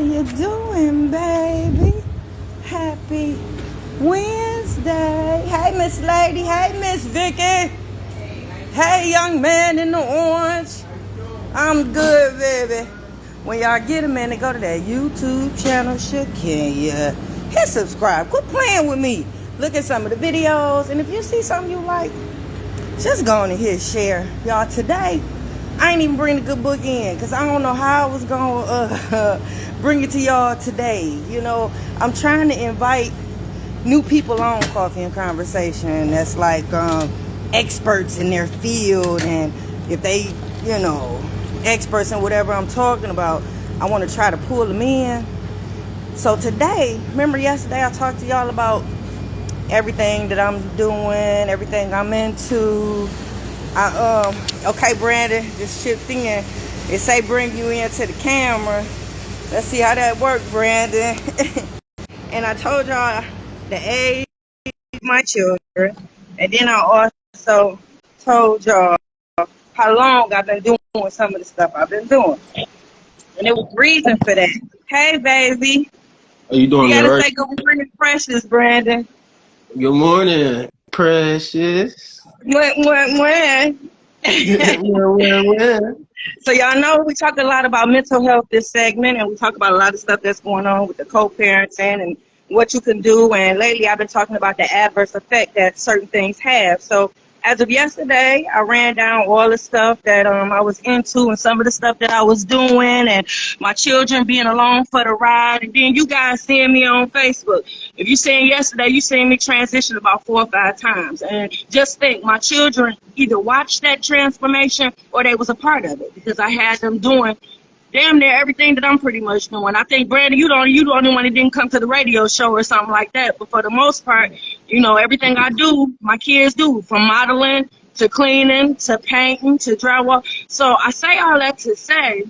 you doing, baby? Happy Wednesday. Hey, Miss Lady. Hey, Miss Vicky. Hey, young man in the orange. I'm good, baby. When y'all get a minute, go to that YouTube channel, Shakenya. Hit subscribe. Quit playing with me. Look at some of the videos. And if you see something you like, just go on and hit share. Y'all, today, I ain't even bring the good book in because I don't know how I was going to bring it to y'all today. You know, I'm trying to invite new people on Coffee and Conversation that's like experts in their field. And if they, you know, experts in whatever I'm talking about, I want to try to pull them in. So today, remember yesterday I talked to y'all about everything that I'm doing, everything I'm into. Okay, Brandon, just shipped in. It say bring you into the camera. Let's see how that works, Brandon. And I told y'all the age of my children. And then I also told y'all how long I've been doing some of the stuff I've been doing. And there was reason for that. Hey, baby. How you doing, You man? gotta say good morning, Precious, Brandon. Good morning, Precious. When? Well. So y'all know we talk a lot about mental health this segment, and we talk about a lot of stuff that's going on with the co-parenting and what you can do. And lately I've been talking about the adverse effect that certain things have. So as of yesterday, I ran down all the stuff that I was into and some of the stuff that I was doing, and my children being along for the ride. And then you guys seeing me on Facebook. If you seen yesterday, you seen me transition about 4 or 5 times. And just think, my children either watched that transformation or they was a part of it, because I had them doing damn near everything that I'm pretty much doing. I think, Brandon, you the only one that didn't come to the radio show or something like that. But for the most part, you know, everything I do, my kids do, from modeling to cleaning to painting to drywall. So I say all that to say,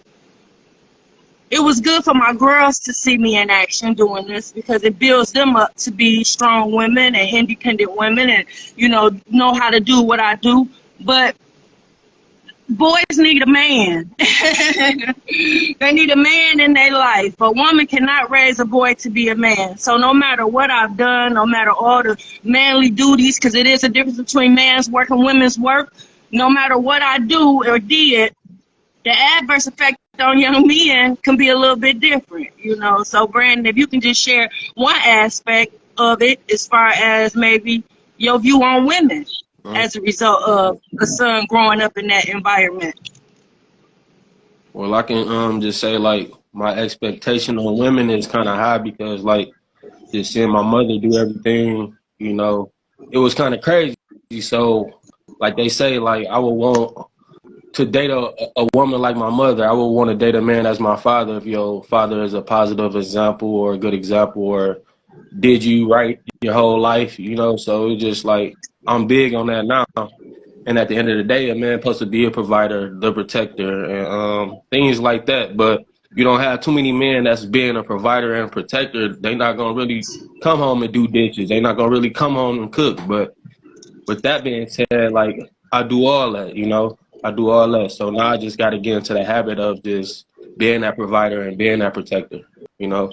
it was good for my girls to see me in action doing this, because it builds them up to be strong women and independent women and, you know how to do what I do. But boys need a man. They need a man in their life. A woman cannot raise a boy to be a man. So no matter what I've done, no matter all the manly duties, because it is a difference between man's work and women's work, no matter what I do or did, the adverse effect on young men can be a little bit different, you know. So Brandon, if you can just share one aspect of it as far as maybe your view on women as a result of a son growing up in that environment. Well, I can just say, like, my expectation on women is kind of high because, like, just seeing my mother do everything, you know, it was kind of crazy. So, like they say, like, I would want to date a woman like my mother. I would want to date a man as my father if your father is a positive example or a good example, or did you right your whole life, you know. So it's just like I'm big on that now. And at the end of the day, a man supposed to be a provider, the protector, and things like that. But you don't have too many men that's being a provider and protector. They not gonna really come home and do dishes. They not gonna really come home and cook. But with that being said, like, I do all that, you know. I do all that. So now I just got to get into the habit of just being that provider and being that protector, you know.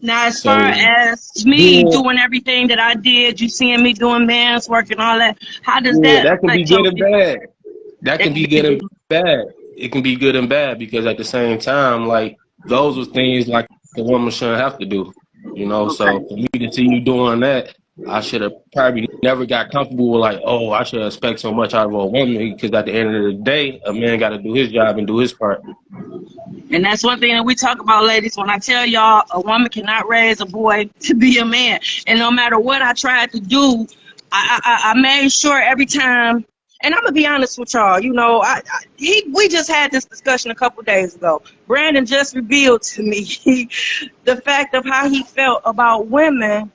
Now, as far So as me yeah, doing everything that I did, you seeing me doing man's work and all that, how does yeah, that that can be affect your good and view? bad. That It can can be be good and bad. It can be good and bad because at the same time, like, those are things like a woman shouldn't have to do, you know. So okay. for me to see you doing that, I should have probably never got comfortable with, like, oh, I should expect so much out of a woman, because at the end of the day, a man got to do his job and do his part. And that's one thing that we talk about, ladies. When I tell y'all, a woman cannot raise a boy to be a man. And no matter what I tried to do, I made sure every time. And I'm gonna be honest with y'all. You know, we just had this discussion a couple days ago. Brandon just revealed to me the fact of how he felt about women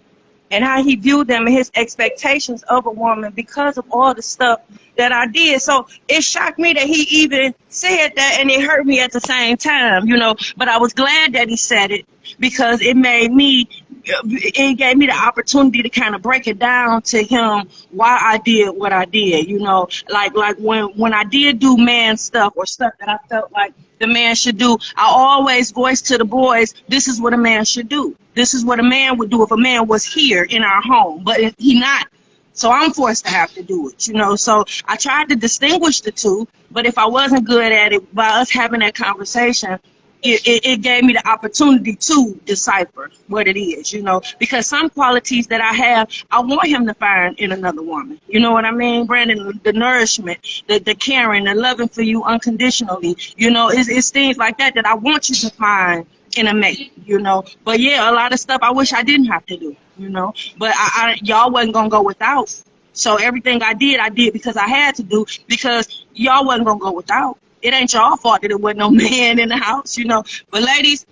and how he viewed them and his expectations of a woman because of all the stuff that I did. So it shocked me that he even said that, and it hurt me at the same time, you know. But I was glad that he said it because it gave me the opportunity to kind of break it down to him why I did what I did, you know. Like when I did do man stuff or stuff that I felt like the man should do, I always voiced to the boys, this is what a man should do. This is what a man would do if a man was here in our home, but if he not. So I'm forced to have to do it, you know. So I tried to distinguish the two, but if I wasn't good at it, by us having that conversation, it gave me the opportunity to decipher what it is, you know, because some qualities that I have, I want him to find in another woman. You know what I mean, Brandon? The nourishment, the caring, the loving for you unconditionally, you know, it's things like that that I want you to find in a mate, you know. But yeah, a lot of stuff I wish I didn't have to do, you know. But y'all wasn't gonna go without. So everything I did because I had to do, because y'all wasn't gonna go without. It ain't y'all fault that there wasn't no man in the house, you know. But ladies,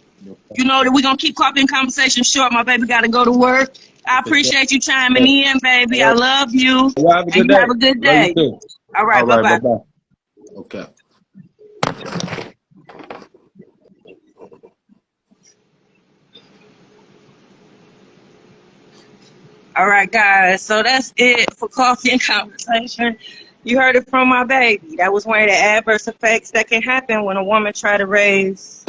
you know that we're gonna keep Coffee and Conversation short. My baby gotta go to work. I appreciate you chiming in, baby. I love you. Well, have a good And you day. have a good Love you day. too. All All right, right, bye-bye. bye-bye. Okay. All right, guys. So that's it for Coffee and Conversation. You heard it from my baby. That was one of the adverse effects that can happen when a woman try to raise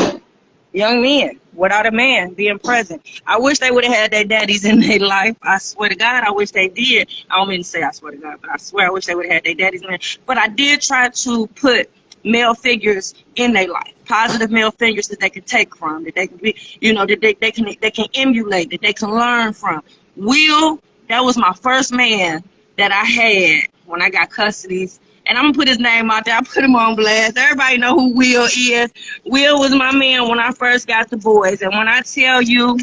young men without a man being present. I wish they would have had their daddies in their life. I swear to God, I wish they did. I don't mean to say I swear to God, but I swear I wish they would have had their daddies in there. But I did try to put male figures in their life, positive male figures that they can take from, that they can be, you know, that they can emulate, that they can learn from. Will, that was my first man that I had when I got custody. And I'm gonna put his name out there. I put him on blast. Everybody know who Will is. Will was my man when I first got the boys. And when I tell you,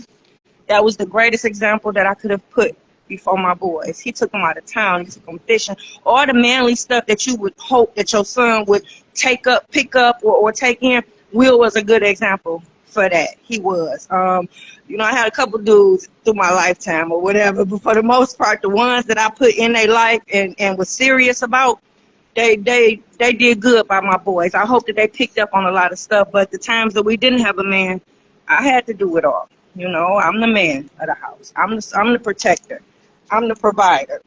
that was the greatest example that I could have put before my boys. He took them out of town. He took them fishing. All the manly stuff that you would hope that your son would pick up, or take in. Will was a good example for that. He was. You know, I had a couple dudes through my lifetime or whatever, but for the most part, the ones that I put in their life and was serious about, they did good by my boys. I hope that they picked up on a lot of stuff, but the times that we didn't have a man, I had to do it all. You know, I'm the man of the house. I'm the protector. I'm the provider.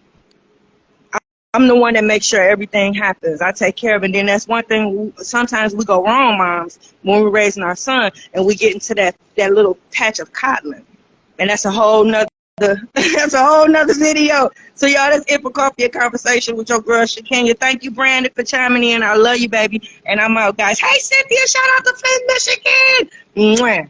I'm the one that makes sure everything happens. I take care of it. And then that's one thing, sometimes we go wrong, moms, when we're raising our son, and we get into that little patch of coddling. And that's a whole nother that's a whole nother video. So y'all, that's it for Coffee and Conversation with your girl Shakenya. Thank you, Brandon, for chiming in. I love you, baby. And I'm out, guys. Hey, Cynthia, shout out to Flint, Michigan. Mwah.